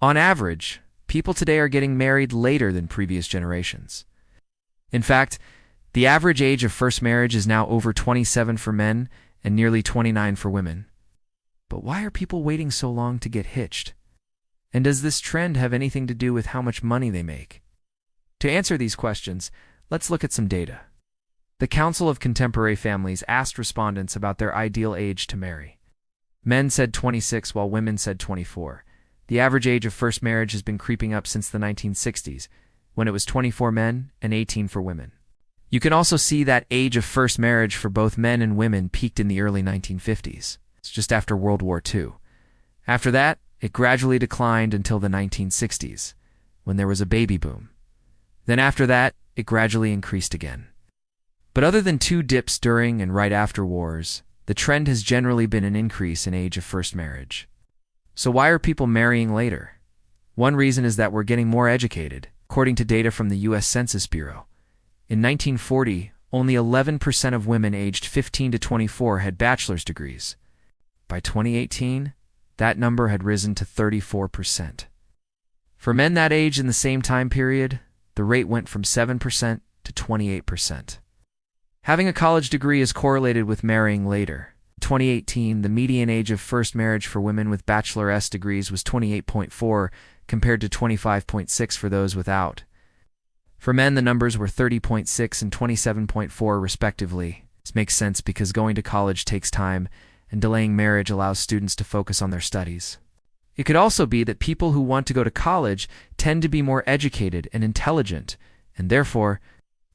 On average, people today are getting married later than previous generations. In fact, the average age of first marriage is now over 27 for men and nearly 29 for women. But why are people waiting so long to get hitched? And does this trend have anything to do with how much money they make? To answer these questions, let's look at some data. The Council of Contemporary Families asked respondents about their ideal age to marry. Men said 26 while women said 24. The average age of first marriage has been creeping up since the 1960s, when it was 24 men and 18 for women. You can also see that age of first marriage for both men and women peaked in the early 1950s. It's just after World War II. After that, it gradually declined until the 1960s, when there was a baby boom. Then after that, it gradually increased again. But other than two dips during and right after wars, the trend has generally been an increase in age of first marriage. So why are people marrying later? One reason is that we're getting more educated, according to data from the U.S. Census Bureau. In 1940, only 11% of women aged 15 to 24 had bachelor's degrees. By 2018, that number had risen to 34%. For men that age in the same time period, the rate went from 7% to 28%. Having a college degree is correlated with marrying later. In 2018, the median age of first marriage for women with bachelor's degrees was 28.4 compared to 25.6 for those without. For men, the numbers were 30.6 and 27.4 respectively. This makes sense because going to college takes time, and delaying marriage allows students to focus on their studies. It could also be that people who want to go to college tend to be more educated and intelligent, and therefore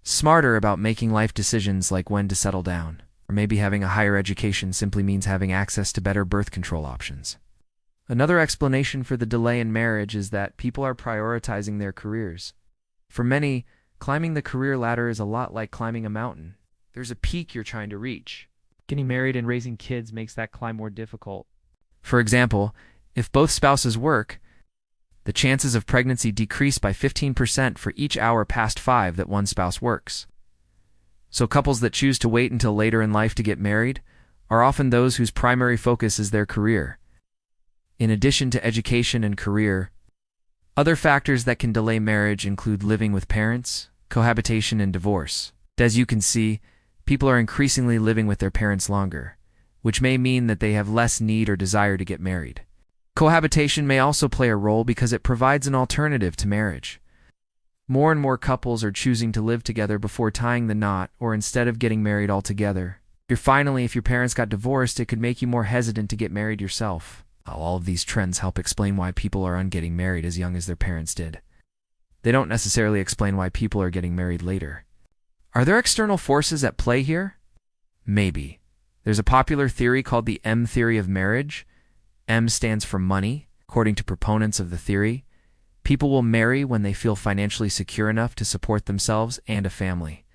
smarter about making life decisions like when to settle down. Or maybe having a higher education simply means having access to better birth control options. Another explanation for the delay in marriage is that people are prioritizing their careers. For many, climbing the career ladder is a lot like climbing a mountain. There's a peak you're trying to reach. Getting married and raising kids makes that climb more difficult. For example, if both spouses work, the chances of pregnancy decrease by 15% for each hour past 5 that one spouse works. So couples that choose to wait until later in life to get married are often those whose primary focus is their career. In addition to education and career, other factors that can delay marriage include living with parents, cohabitation, and divorce. As you can see, people are increasingly living with their parents longer, which may mean that they have less need or desire to get married. Cohabitation may also play a role because it provides an alternative to marriage. More and more couples are choosing to live together before tying the knot or instead of getting married altogether. If your parents got divorced, it could make you more hesitant to get married yourself. All of these trends help explain why people are getting married as young as their parents did. They don't necessarily explain why people are getting married later. Are there external forces at play here? Maybe. There's a popular theory called the M theory of marriage. M stands for money. According to proponents of the theory, people will marry when they feel financially secure enough to support themselves and a family.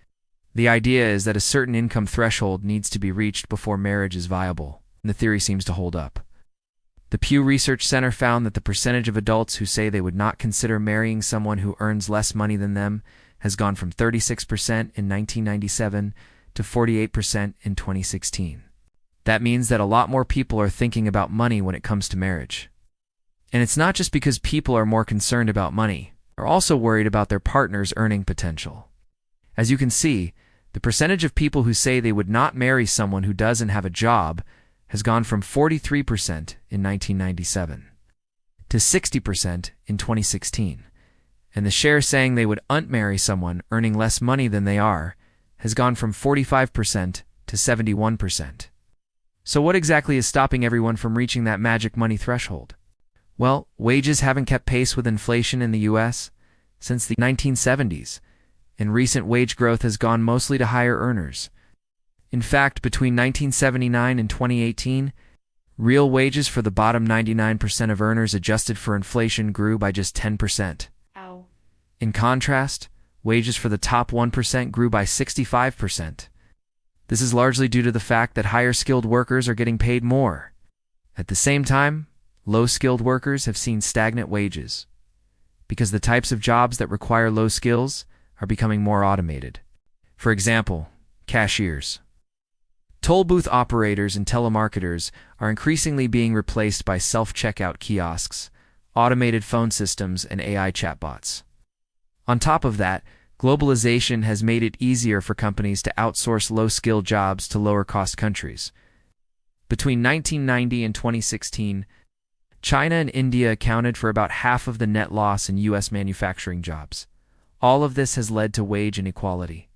The idea is that a certain income threshold needs to be reached before marriage is viable, and the theory seems to hold up. The Pew Research Center found that the percentage of adults who say they would not consider marrying someone who earns less money than them has gone from 36% in 1997 to 48% in 2016. That means that a lot more people are thinking about money when it comes to marriage. And it's not just because people are more concerned about money. They're also worried about their partner's earning potential. As you can see, the percentage of people who say they would not marry someone who doesn't have a job has gone from 43% in 1997 to 60% in 2016. And the share saying they would marry someone earning less money than they are has gone from 45% to 71%. So what exactly is stopping everyone from reaching that magic money threshold? Well, wages haven't kept pace with inflation in the U.S. since the 1970s, and recent wage growth has gone mostly to higher earners. In fact, between 1979 and 2018, real wages for the bottom 99% of earners adjusted for inflation grew by just 10%. Ow. In contrast, wages for the top 1% grew by 65%. This is largely due to the fact that higher-skilled workers are getting paid more. At the same time, low-skilled workers have seen stagnant wages, because the types of jobs that require low skills are becoming more automated. For example, cashiers. Toll booth operators and telemarketers are increasingly being replaced by self-checkout kiosks, automated phone systems, and AI chatbots. On top of that, globalization has made it easier for companies to outsource low-skilled jobs to lower-cost countries. Between 1990 and 2016, China and India accounted for about half of the net loss in U.S. manufacturing jobs. All of this has led to wage inequality.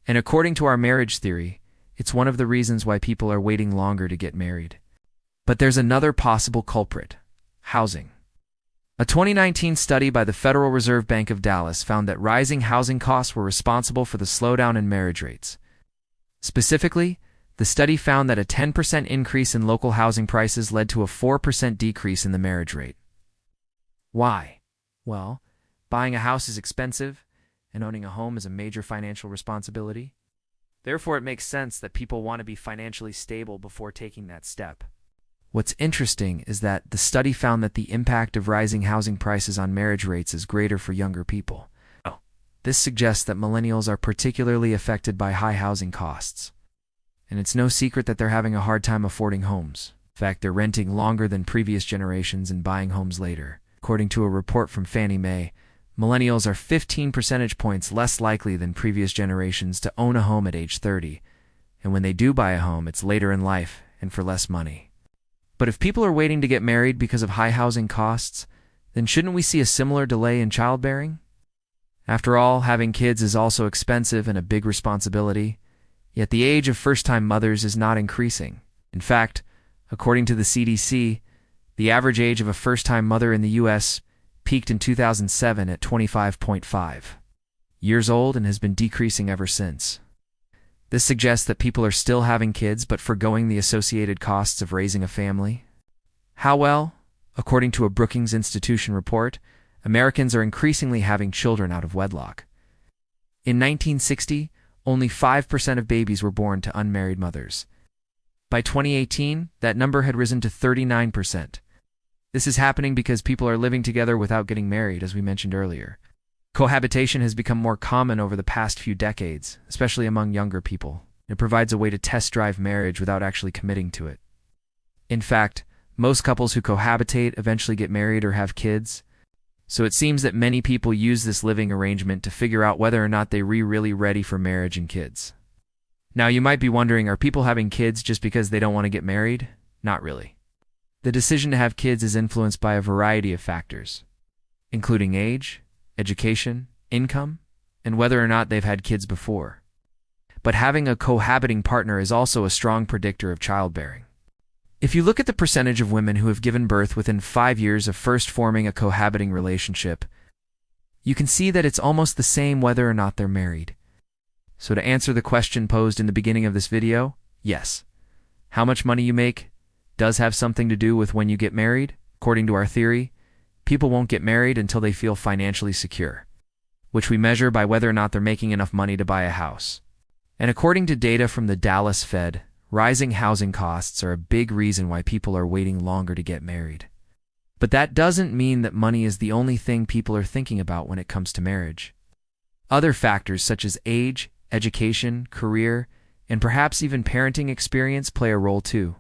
And according to our marriage theory, it's one of the reasons why people are waiting longer to get married. But there's another possible culprit: housing. A 2019 study by the Federal Reserve Bank of Dallas found that rising housing costs were responsible for the slowdown in marriage rates. Specifically, the study found that a 10% increase in local housing prices led to a 4% decrease in the marriage rate. Why? Well, buying a house is expensive, and owning a home is a major financial responsibility. Therefore, it makes sense that people want to be financially stable before taking that step. What's interesting is that the study found that the impact of rising housing prices on marriage rates is greater for younger people. This suggests that millennials are particularly affected by high housing costs. And it's no secret that they're having a hard time affording homes. In fact, they're renting longer than previous generations and buying homes later. According to a report from Fannie Mae, millennials are 15 percentage points less likely than previous generations to own a home at age 30. And when they do buy a home, it's later in life and for less money. But if people are waiting to get married because of high housing costs, then shouldn't we see a similar delay in childbearing? After all, having kids is also expensive and a big responsibility. Yet the age of first-time mothers is not increasing. In fact, according to the CDC, the average age of a first-time mother in the U.S. peaked in 2007 at 25.5 years old and has been decreasing ever since. This suggests that people are still having kids but forgoing the associated costs of raising a family. How well? According to a Brookings Institution report, Americans are increasingly having children out of wedlock. In 1960, only 5% of babies were born to unmarried mothers. By 2018, that number had risen to 39%. This is happening because people are living together without getting married, as we mentioned earlier. Cohabitation has become more common over the past few decades, especially among younger people. It provides a way to test drive marriage without actually committing to it. In fact, most couples who cohabitate eventually get married or have kids. So it seems that many people use this living arrangement to figure out whether or not they're really ready for marriage and kids. Now you might be wondering, are people having kids just because they don't want to get married? Not really. The decision to have kids is influenced by a variety of factors, including age, education, income, and whether or not they've had kids before. But having a cohabiting partner is also a strong predictor of childbearing. If you look at the percentage of women who have given birth within 5 years of first forming a cohabiting relationship, you can see that it's almost the same whether or not they're married. So to answer the question posed in the beginning of this video, yes. How much money you make does have something to do with when you get married. According to our theory, people won't get married until they feel financially secure, which we measure by whether or not they're making enough money to buy a house. And according to data from the Dallas Fed, rising housing costs are a big reason why people are waiting longer to get married. But that doesn't mean that money is the only thing people are thinking about when it comes to marriage. Other factors such as age, education, career, and perhaps even parenting experience play a role too.